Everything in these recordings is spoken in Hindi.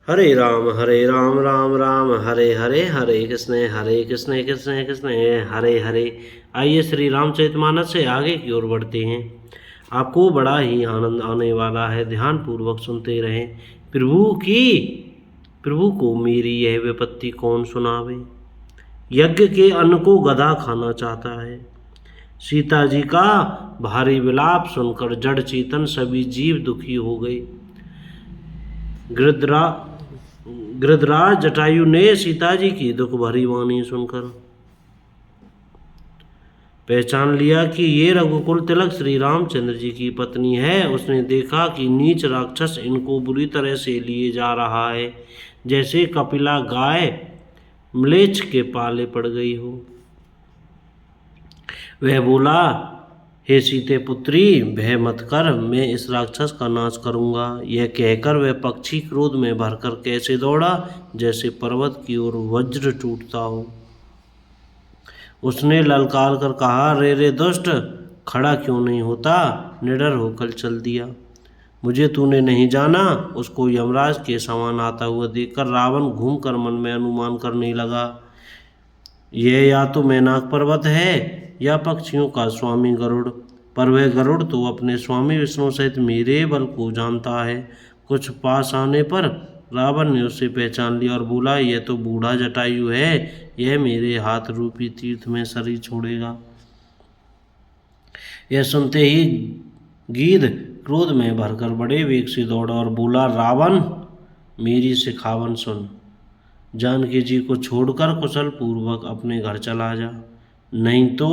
हरे राम राम राम हरे हरे, हरे कृष्ण कृष्ण कृष्ण हरे हरे। आइए श्री रामचरितमानस से आगे की ओर बढ़ते हैं। आपको बड़ा ही आनंद आने वाला है, ध्यान पूर्वक सुनते रहें। प्रभु को मेरी यह विपत्ति कौन सुनावे। यज्ञ के अन्न को गधा खाना चाहता है। सीता जी का भारी विलाप सुनकर जड़ चेतन सभी जीव दुखी हो गए। गृधराज जटायु ने सीता जी की दुख भरी वाणी सुनकर पहचान लिया कि ये रघुकुल तिलक श्री रामचंद्र जी की पत्नी है। उसने देखा कि नीच राक्षस इनको बुरी तरह से लिए जा रहा है, जैसे कपिला गाय म्लेच्छ के पाले पड़ गई हो। वह बोला, हे सीते पुत्री, भय मत कर, मैं इस राक्षस का नाश करूंगा। यह कहकर वह पक्षी क्रोध में भरकर कैसे दौड़ा, जैसे पर्वत की ओर वज्र टूटता हो। उसने ललकार कर कहा, रे रे दुष्ट, खड़ा क्यों नहीं होता, निडर होकर चल दिया। मुझे तूने नहीं जाना। उसको यमराज के समान आता हुआ देखकर रावण घूमकर मन में अनुमान करने लगा, यह या तो मैनाक पर्वत है या पक्षियों का स्वामी गरुड़। पर वह गरुड़ तो अपने स्वामी विष्णु सहित मेरे बल को जानता है। कुछ पास आने पर रावण ने उसे पहचान लिया और बोला, यह तो बूढ़ा जटायु है, यह मेरे हाथ रूपी तीर्थ में शरीर छोड़ेगा। यह सुनते ही गीध क्रोध में भरकर बड़े वेग से दौड़ा और बोला, रावण, मेरी सिखावन सुन। जानकी जी को छोड़कर कुशल पूर्वक अपने घर चला जा, नहीं तो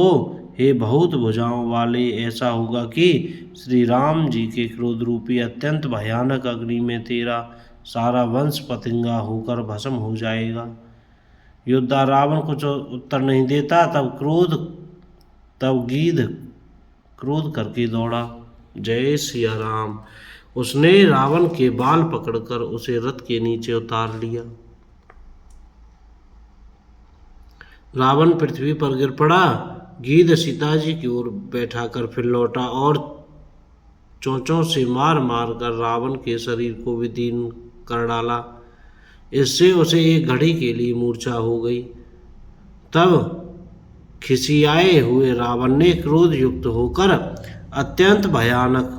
हे बहुत भुजाओं वाले, ऐसा होगा कि श्री राम जी के क्रोध रूपी अत्यंत भयानक अग्नि में तेरा सारा वंश पतंगा होकर भस्म हो जाएगा। योद्धा रावण कुछ उत्तर नहीं देता। तब गीध क्रोध करके दौड़ा। जय सिया राम। उसने रावण के बाल पकड़कर उसे रथ के नीचे उतार लिया। रावण पृथ्वी पर गिर पड़ा। गीध सीता जी की ओर बैठा कर फिर लौटा और चोंचों से मार मार कर रावण के शरीर को विदीर्ण कर डाला। इससे उसे एक घड़ी के लिए मूर्छा हो गई। तब खिसियाए हुए रावण ने क्रोध युक्त होकर अत्यंत भयानक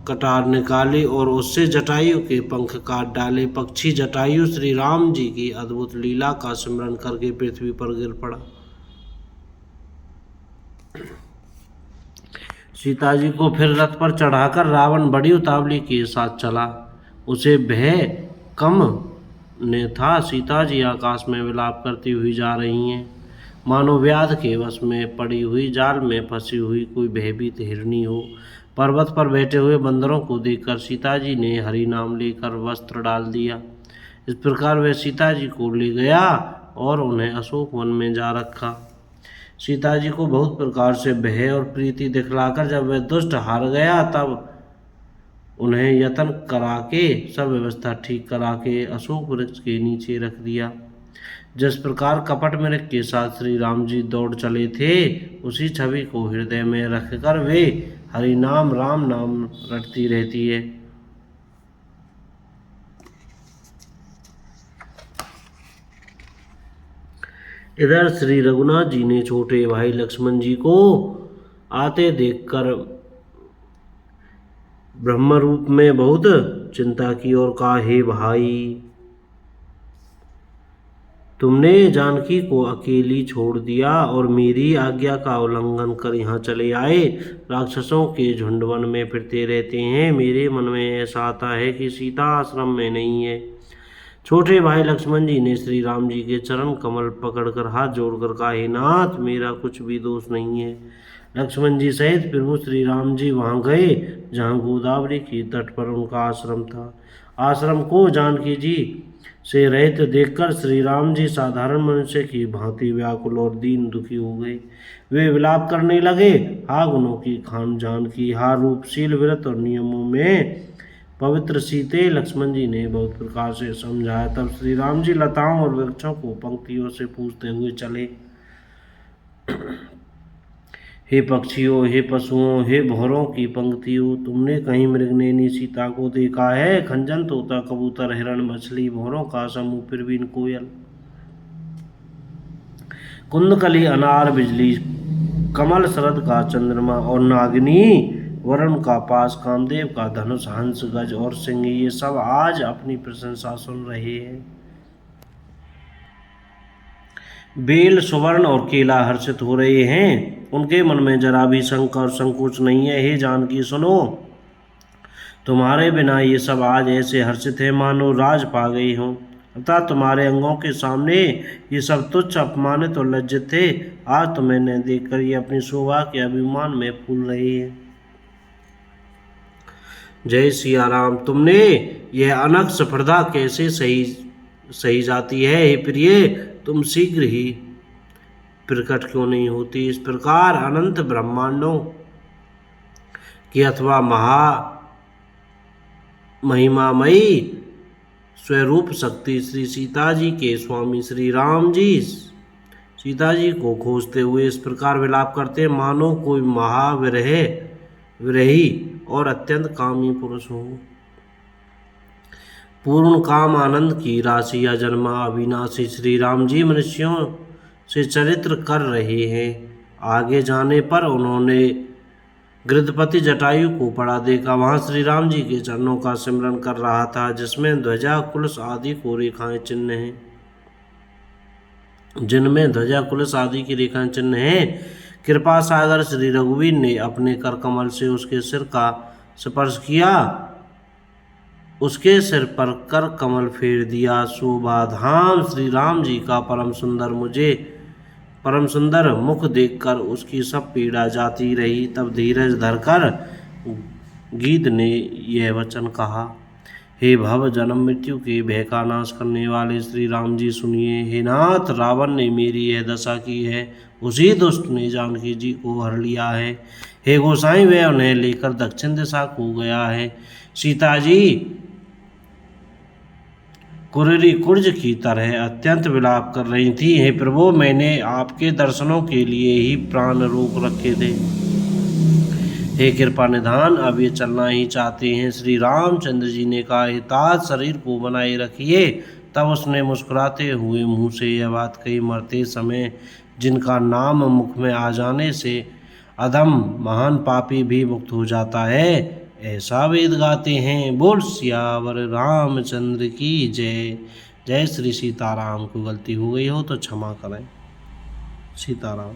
कटार निकाली और उससे जटायु के पंख काट डाले। पक्षी जटायु श्री राम जी की अद्भुत लीला का स्मरण करके पृथ्वी पर गिर पड़ा। सीता जी को फिर रथ पर चढ़ाकर रावण बड़ी उतावली के साथ चला। उसे भय कम ने था। सीता जी आकाश में विलाप करती हुई जा रही हैं, मानो व्याध के वश में पड़ी हुई जाल में फंसी हुई कोई भयभीत हिरणी हो। पर्वत पर बैठे हुए बंदरों को देखकर सीता जी ने हरि नाम लेकर वस्त्र डाल दिया। इस प्रकार वह सीता जी को ले गया और उन्हें अशोक वन में जा रखा। सीता जी को बहुत प्रकार से भय और प्रीति दिखलाकर जब वह दुष्ट हार गया, तब उन्हें यत्न करा के सब व्यवस्था ठीक करा के अशोक वृक्ष के नीचे रख दिया। जिस प्रकार कपट मृग के साथ श्री राम जी दौड़ चले थे, उसी छवि को हृदय में रखकर वे हरि नाम राम नाम रटती रहती है। इधर श्री रघुनाथ जी ने छोटे भाई लक्ष्मण जी को आते देखकर ब्रह्म रूप में बहुत चिंता की और कहा, हे भाई, तुमने जानकी को अकेली छोड़ दिया और मेरी आज्ञा का उल्लंघन कर यहाँ चले आए। राक्षसों के झुंड वन में फिरते रहते हैं। मेरे मन में ऐसा आता है कि सीता आश्रम में नहीं है। छोटे भाई लक्ष्मण जी ने श्री राम जी के चरण कमल पकड़कर हाथ जोड़कर कहा, हे नाथ, मेरा कुछ भी दोष नहीं है। लक्ष्मण जी सहित प्रभु श्री राम जी वहाँ गए जहाँ गोदावरी की तट पर उनका आश्रम था। आश्रम को जानकी जी से रहित देखकर श्री राम जी साधारण मनुष्य की भांति व्याकुल और दीन दुखी हो गए। वे विलाप करने लगे, हा गुणों की खान जानकी, हा रूपशील, व्रत और नियमों में पवित्र सीते। लक्ष्मण जी ने बहुत प्रकार से समझाया। तब श्री राम जी लताओं और वृक्षों को पंक्तियों से पूछते हुए चले, हे पक्षियों, हे पशुओं, हे भौरों की पंक्तियों, तुमने कहीं मृगनयनी सीता को देखा है? खंजन, तोता, कबूतर, हिरण, मछली, भौरों का समूह, फिरवीन, कोयल, कुंदकली, अनार, बिजली, कमल, शरद का चंद्रमा और नागिनी, वरुण का पास, कामदेव का धनुष, हंस, गज और सिंह, ये सब आज अपनी प्रशंसा सुन रहे हैं। बेल, सुवर्ण और केला हर्षित हो रहे हैं, उनके मन में जरा भी शंका और संकोच नहीं है। हे जानकी सुनो, तुम्हारे बिना ये सब आज ऐसे हर्षित है मानो राज पा गई हों। अर्थात तुम्हारे अंगों के सामने ये सब तुच्छ, अपमानित और लज्जित थे। आज तुम्हें न देखकर ये अपनी शोभा के अभिमान में फूल रही है। जय सिया राम। तुमने यह अनक स्पर्धा कैसे सही जाती है? हे प्रिय, तुम शीघ्र ही प्रकट क्यों नहीं होती? इस प्रकार अनंत ब्रह्मांडों की अथवा महिमामयी स्वरूप शक्ति श्री सीता जी के स्वामी श्री राम जी सीता जी को खोजते हुए इस प्रकार विलाप करते मानो कोई विरही और अत्यंत कामी पुरुष हो। पूर्ण काम आनंद की राशि या जन्मा अविनाशी श्री राम जी मनुष्यों से चरित्र कर रहे हैं। आगे जाने पर उन्होंने गृधपति जटायु को पड़ा देखा। वहां श्री राम जी के चरणों का सिमरन कर रहा था, जिसमें ध्वजा कुलस आदि को रेखाएं चिन्ह हैं, जिनमें ध्वजा कुलस आदि की रेखाएं चिन्ह हैं। कृपा सागर श्री रघुवीर ने अपने कर कमल से उसके सिर का स्पर्श किया, उसके सिर पर कर कमल फेर दिया। शोभा धाम श्री राम जी का परम सुंदर मुख देखकर उसकी सब पीड़ा जाती रही। तब धीरज धरकर गीत ने यह वचन कहा, हे भव जन्म मृत्यु के भय का नाश करने वाले श्री राम जी सुनिए। हे नाथ, रावण ने मेरी यह दशा की है, उसी दुष्ट ने जानकी जी को हर लिया है। हे गोसाई, वह उन्हें लेकर दक्षिण दिशा को गया है। सीता जी कुररी कुर्ज की तरह अत्यंत विलाप कर रही थी। हे प्रभु, मैंने आपके दर्शनों के लिए ही प्राण रोक रखे थे। हे कृपा निधान, अब ये चलना ही चाहते हैं। श्री रामचंद्र जी ने कहा, हे तात, शरीर को बनाए रखिए। तब उसने मुस्कुराते हुए मुंह से यह बात कही, मरते समय जिनका नाम मुख में आ जाने से अधम महान पापी भी मुक्त हो जाता है, ऐसा वेद गाते हैं। बोल सियावर रामचंद्र की जय। जय श्री सीताराम। को गलती हो गई हो तो क्षमा करें। सीताराम।